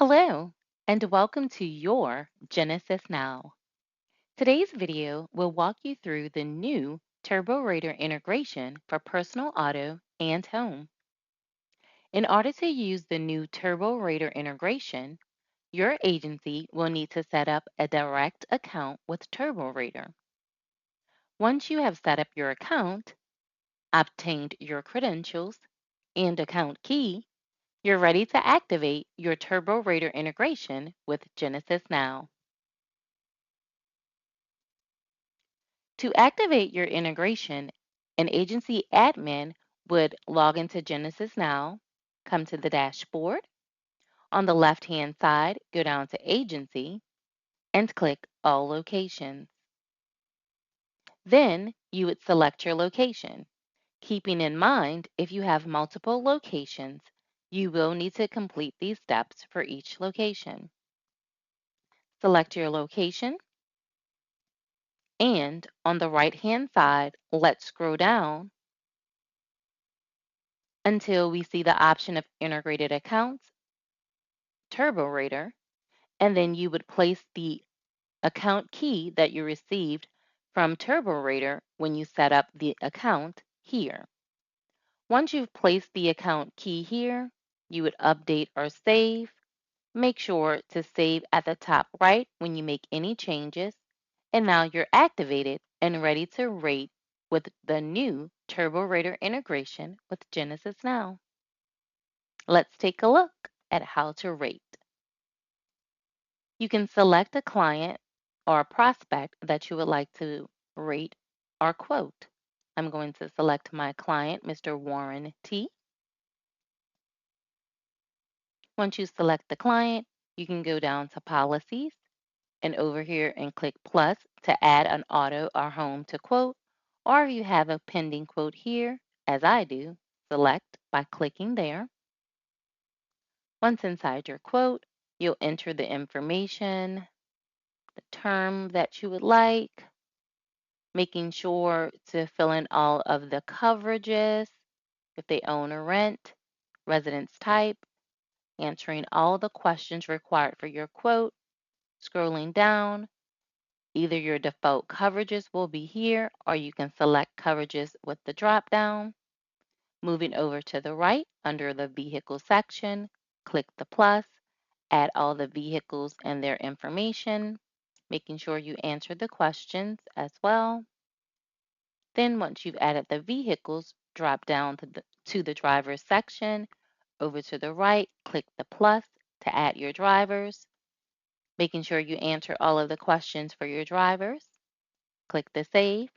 Hello, and welcome to your Genesis Now. Today's video will walk you through the new TurboRater integration for personal auto and home. In order to use the new TurboRater integration, your agency will need to set up a direct account with TurboRater. Once you have set up your account, obtained your credentials, and account key, you're ready to activate your TurboRater integration with Genesis Now. To activate your integration, an agency admin would log into Genesis Now, come to the dashboard. On the left-hand side, go down to Agency and click All Locations. Then you would select your location. Keeping in mind, if you have multiple locations, you will need to complete these steps for each location. Select your location, and on the right-hand side, let's scroll down until we see the option of integrated accounts, TurboRater, and then you would place the account key that you received from TurboRater when you set up the account here. Once you've placed the account key here, you would update or save. Make sure to save at the top right when you make any changes. And now you're activated and ready to rate with the new TurboRater integration with Genesis Now. Let's take a look at how to rate. You can select a client or a prospect that you would like to rate or quote. I'm going to select my client, Mr. Warren T. Once you select the client, you can go down to Policies and over here and click plus to add an auto or home to quote, or if you have a pending quote here, as I do, select by clicking there. Once inside your quote, you'll enter the information, the term that you would like, making sure to fill in all of the coverages, if they own or rent, residence type, answering all the questions required for your quote, scrolling down. Either your default coverages will be here or you can select coverages with the drop down. Moving over to the right under the vehicle section, click the plus, add all the vehicles and their information, making sure you answer the questions as well. Then once you've added the vehicles, drop down to the driver's section. Over to the right, click the plus to add your drivers, making sure you answer all of the questions for your drivers. Click the save.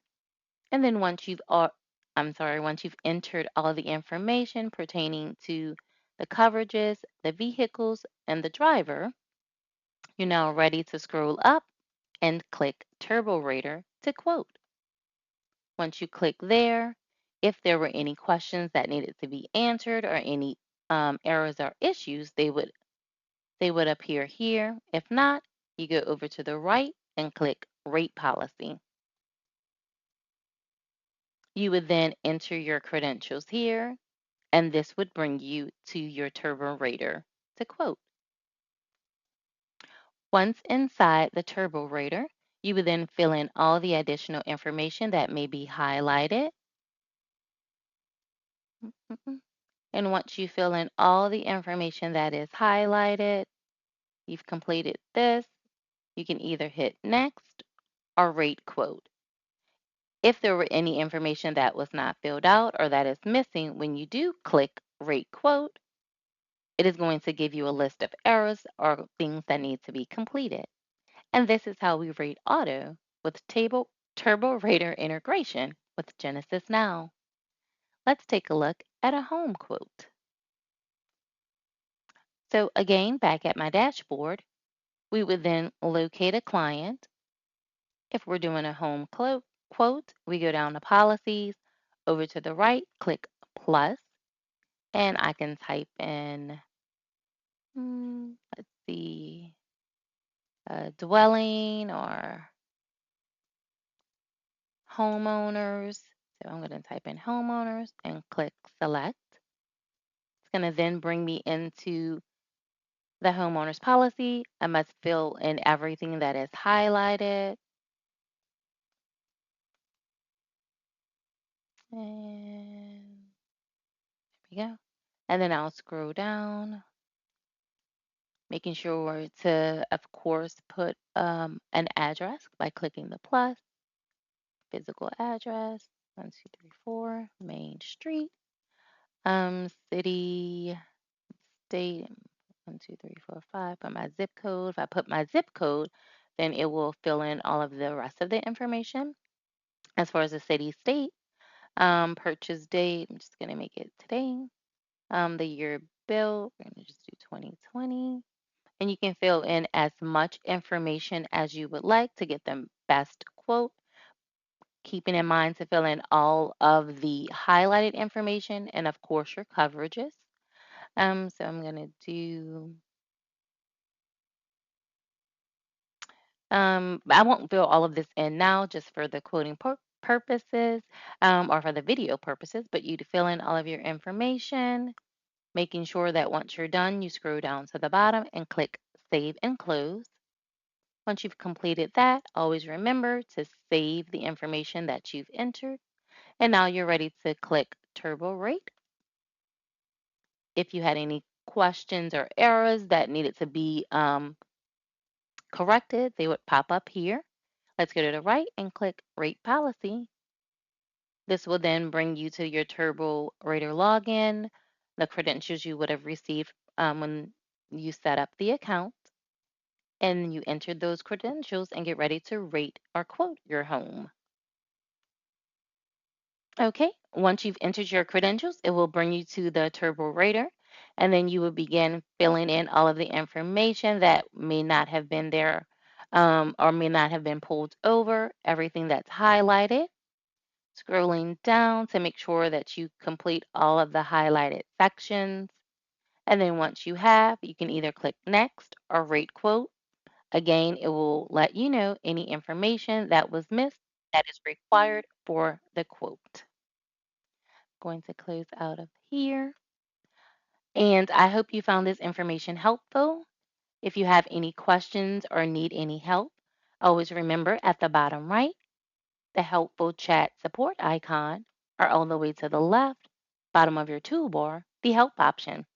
And then once you've entered all the information pertaining to the coverages, the vehicles, and the driver, you're now ready to scroll up and click TurboRater to quote. Once you click there, if there were any questions that needed to be answered or any errors or issues, they would appear here. If not, you go over to the right and click Rate Policy. You would then enter your credentials here, and this would bring you to your TurboRater to quote. Once inside the TurboRater, you would then fill in all the additional information that may be highlighted. And once you fill in all the information that is highlighted, you've completed this, you can either hit next or rate quote. If there were any information that was not filled out or that is missing, when you do click rate quote, it is going to give you a list of errors or things that need to be completed. And this is how we rate auto with TurboRater integration with Genesis Now. Let's take a look at a home quote. So again, back at my dashboard, we would then locate a client. If we're doing a home quote, we go down to Policies, over to the right, click plus, and I can type in, let's see, dwelling or homeowners. So I'm going to type in homeowners and click select. It's going to then bring me into the homeowner's policy, I must fill in everything that is highlighted. And there we go. And then I'll scroll down, making sure to, of course, put an address by clicking the plus, physical address, 1234 Main Street, city, state, 12345. Put my zip code. If I put my zip code, then it will fill in all of the rest of the information. As far as the city, state, purchase date, I'm just gonna make it today. The year built, we're gonna just do 2020. And you can fill in as much information as you would like to get the best quote, keeping in mind to fill in all of the highlighted information and, of course, your coverages. So I'm going to do, I won't fill all of this in now just for the quoting purposes or for the video purposes, but you to fill in all of your information, making sure that once you're done, you scroll down to the bottom and click Save and Close. Once you've completed that, always remember to save the information that you've entered. And now you're ready to click TurboRate. If you had any questions or errors that needed to be corrected, they would pop up here. Let's go to the right and click Rate Policy. This will then bring you to your TurboRater login, the credentials you would have received when you set up the account, and you enter those credentials and get ready to rate or quote your home. Okay, once you've entered your credentials, it will bring you to the TurboRater, and then you will begin filling in all of the information that may not have been there or may not have been pulled over, everything that's highlighted, scrolling down to make sure that you complete all of the highlighted sections. And then once you have, you can either click Next or Rate Quote. Again, it will let you know any information that was missed that is required for the quote. Going to close out of here. And I hope you found this information helpful. If you have any questions or need any help, always remember at the bottom right, the helpful chat support icon, or all the way to the left, bottom of your toolbar, the help option.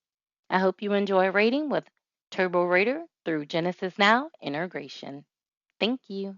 I hope you enjoy rating with TurboRater through JenesisNow integration. Thank you.